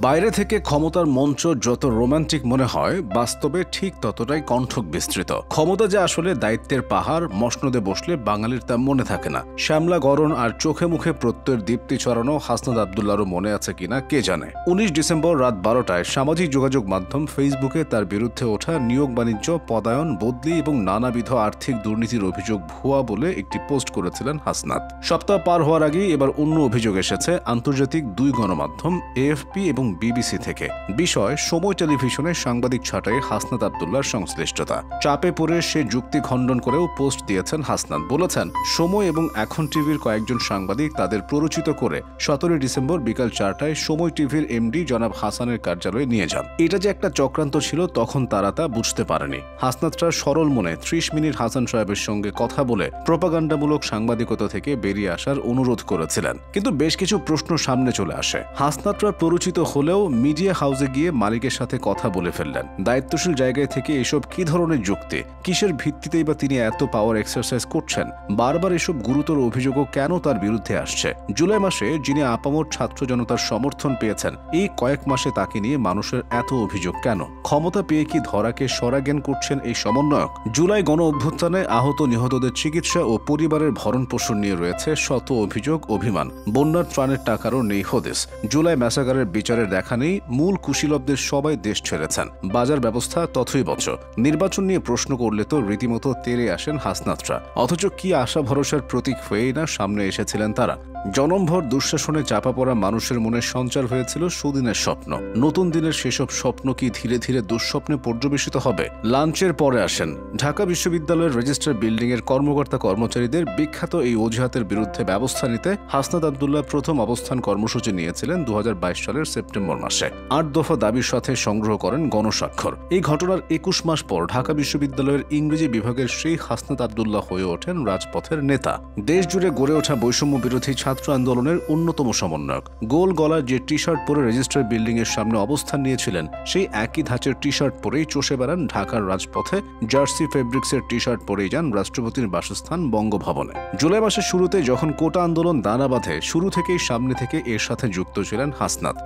বাইরে থেকে ক্ষমতার মঞ্চ যত রোমান্টিক মনে হয়, বাস্তবে ঠিক ততটাই কণ্ঠক বিস্তৃত। ক্ষমতা যে আসলে দায়িত্বের পাহাড়, মসনদে বসলে বাঙালির তা মনে থাকে না। শ্যামলা গড়ন আর চোখে মুখে প্রত্যয়ের দীপ্তি ছড়ানো হাসনাত আবদুল্লাহরও মনে আছে কিনা কে জানে। 19 ডিসেম্বর রাত 12টায় সামাজিক যোগাযোগ মাধ্যম ফেসবুকে তার বিরুদ্ধে ওঠা নিয়োগ বাণিজ্য, পদায়ন, বদলি এবং নানাবিধ আর্থিক দুর্নীতির অভিযোগ ভুয়া বলে একটি পোস্ট করেছিলেন হাসনাত। সপ্তাহ পার হওয়ার আগেই এবার অন্য অভিযোগ এসেছে আন্তর্জাতিক দুই গণমাধ্যম এএফপি এবং বিবিসি থেকে। বিষয়, সময় টেলিভিশনে সাংবাদিক ছাঁটাই হাসনাত আবদুল্লাহর সংশ্লিষ্টতা। চাপে পড়ে সে যুক্তি খণ্ডন করেও পোস্ট দিয়েছেন হাসনাত। বলেছেন, সময় এবং এখন টিভির কয়েকজন সাংবাদিক তাদের প্ররোচিত করে 17 ডিসেম্বর বিকাল 4টায় সময় টিভির এমডি জনাব হাসানের কার্যালয়ে নিয়ে যান। এটা যে একটা চক্রান্ত ছিল তখন তারা তা বুঝতে পারেনি। হাসনাতরা সরল মনে 30 মিনিট হাসান সাহেবের সঙ্গে কথা বলে প্রোপাগান্ডামূলক সাংবাদিকতা থেকে বেরিয়ে আসার অনুরোধ করেছিলেন। কিন্তু বেশ কিছু প্রশ্ন সামনে চলে আসে। হাসনাতরা প্ররোচিত হলেও মিডিয়া হাউসে গিয়ে মালিকের সাথে কথা বলে ফেললেন। দায়িত্বশীল জায়গায় থেকে এসব কি ধরনের যুক্তি? কিসের ভিত্তিতেই বা তিনি এত পাওয়ার এক্সারসাইজ করছেন? বারবার এসব গুরুতর অভিযোগও কেন তার বিরুদ্ধে আসছে? জুলাই মাসে যিনি আপামর ছাত্র জনতার সমর্থন পেয়েছেন, এই কয়েক মাসে তাকে নিয়ে মানুষের এত অভিযোগ কেন? ক্ষমতা পেয়ে কি ধরাকে সরাজ্ঞান করছেন এই সমন্বয়ক? জুলাই গণ অভ্যুত্থানে আহত নিহতদের চিকিৎসা ও পরিবারের ভরণ পোষণ নিয়ে রয়েছে শত অভিযোগ, অভিমান। বন্যার ত্রাণের টাকারও নেই হদিস। জুলাই ম্যাসাকারের বিচারের দেখা নেই। মূল কুশীলবদের সবাই দেশ ছেড়েছেন। বাজার ব্যবস্থা তথৈবচ। নির্বাচন নিয়ে প্রশ্ন করলে তো রীতিমতো তেরে আসেন হাসনাতরা। অথচ কি আশা ভরসার প্রতীক হয়েই না সামনে এসেছিলেন তারা। জনমভর দুঃশাসনে চাপা পড়া মানুষের মনে সঞ্চার হয়েছিল সুদিনের স্বপ্ন। নতুন দিনের সেসব স্বপ্ন কি ধীরে ধীরে দুঃস্বপ্নে পর্যবেসিত হবে? লাঞ্চের পরে আসেন ঢাকা বিশ্ববিদ্যালয়ের রেজিস্ট্রার বিল্ডিং এর কর্মকর্তা কর্মচারীদের বিখ্যাত এই অজুহাতের বিরুদ্ধে ব্যবস্থা নিতে হাসনাত আবদুল্লাহ প্রথম অবস্থান কর্মসূচি নিয়েছিলেন 2022 সালের সেপ্টেম্বর মাসে। 8 দফা দাবির সাথে সংগ্রহ করেন গণস্বাক্ষর। এই ঘটনার 21 মাস পর ঢাকা বিশ্ববিদ্যালয়ের ইংরেজি বিভাগের সেই হাসনাত আবদুল্লাহ হয়ে ওঠেন রাজপথের নেতা। দেশ জুড়ে গড়ে ওঠা বৈষম্য বিরোধী ছাত্র আন্দোলনের অন্যতম সমন্বয়ক। গোল গলার যে টি শার্ট পরে রেজিস্ট্রার বিল্ডিং এর সামনে অবস্থান নিয়েছিলেন, সেই একই ধাঁচের টি শার্ট পরেই চষে বেড়ান ঢাকার রাজপথে। জার্সি ফেব্রিক্সের টি শার্ট পরেই যান রাষ্ট্রপতির বাসস্থান বঙ্গভবনে। জুলাই মাসের শুরুতে যখন কোটা আন্দোলন দানা বাঁধে, শুরু থেকেই সামনে থেকে এর সাথে যুক্ত ছিলেন হাসনাত।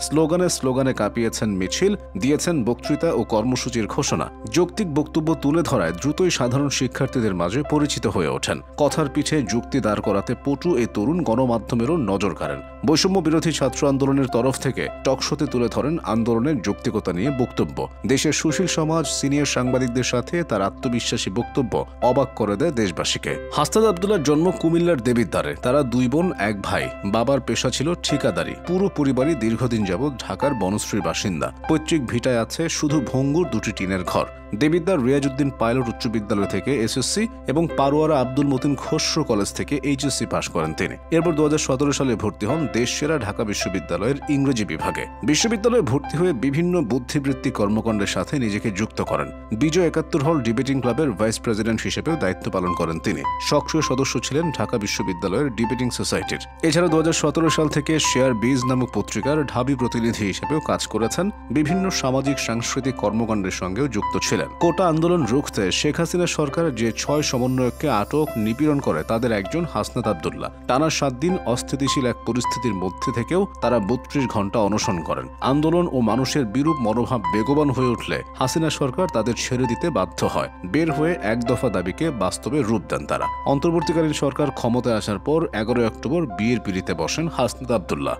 স্লোগানে কাঁপিয়েছেন মিছিল, দিয়েছেন বক্তৃতা ও কর্মসূচির ঘোষণা। যৌক্তিক বক্তব্য তুলে ধরায় দ্রুতই সাধারণ শিক্ষার্থীদের মাঝে পরিচিত হয়ে ওঠেন। কথার পিঠে যুক্তি দাঁড় করাতে পটু এই তরুণ গণমাধ্যমেরও নজর কাড়েন। বৈষম্য বিরোধী ছাত্র আন্দোলনের তরফ থেকে টকশোতে তুলে ধরেন আন্দোলনের যৌক্তিকতা নিয়ে বক্তব্য। দেশের সুশীল সমাজ, সিনিয়র সাংবাদিকদের সাথে তার আত্মবিশ্বাসী বক্তব্য অবাক করে দেয় দেশবাসীকে। হাসনাত আবদুল্লাহর জন্ম কুমিল্লার দেবিদ্বারে। তারা 2 বোন 1 ভাই। বাবার পেশা ছিল ঠিকাদারি। পুরো পরিবারই দীর্ঘদিন যাবৎ ঢাকার বনশ্রীর বাসিন্দা। পৈতৃক ভিটায় আছে শুধু ভঙ্গুর 2টি টিনের ঘর। দেবিদ্বার রিয়াজউদ্দিন পাইলট উচ্চ বিদ্যালয় থেকে এসএসসি এবং পারোয়ারা আব্দুল মতিন খসরু কলেজ থেকে এইচএসসি পাশ করেন তিনি। এরপর 2017 সালে ভর্তি হন দেশসেরা ঢাকা বিশ্ববিদ্যালয়ের ইংরেজি বিভাগে। বিশ্ববিদ্যালয়ে ভর্তি হয়ে বিভিন্ন বুদ্ধিবৃত্তিক কর্মকাণ্ডের সাথে নিজেকে যুক্ত করেন। বিজয় 71 হল ডিবেটিং ক্লাবের ভাইস প্রেসিডেন্ট হিসেবেও দায়িত্ব পালন করেন তিনি। সক্রিয় সদস্য ছিলেন ঢাকা বিশ্ববিদ্যালয়ের ডিবেটিং সোসাইটির। এছাড়া 2017 সাল থেকে শেয়ার বিজ নামক পত্রিকার ঢাবি প্রতিনিধি হিসেবেও কাজ করেছেন। বিভিন্ন সামাজিক সাংস্কৃতিক কর্মকাণ্ডের সঙ্গেও যুক্ত ছিলেন। কোটা আন্দোলন রুখতে শেখ হাসিনা সরকার যে 6 সমন্বয়ককে আটক, নিপীড়ন করে তাদের একজন হাসনাত আবদুল্লাহ। টানা 7 দিন অস্থিতিশীল এক পরিস্থিতির মধ্যে থেকেও তারা 32 ঘন্টা অনশন করেন। আন্দোলন ও মানুষের বিরূপ মনোভাব বেগবান হয়ে উঠলে হাসিনা সরকার তাদের ছেড়ে দিতে বাধ্য হয়। বের হয়ে 1 দফা দাবিকে বাস্তবে রূপ দেন তারা। অন্তর্বর্তীকালীন সরকার ক্ষমতায় আসার পর 11 অক্টোবর বিয়ের পিঁড়িতে বসেন হাসনাত আবদুল্লাহ।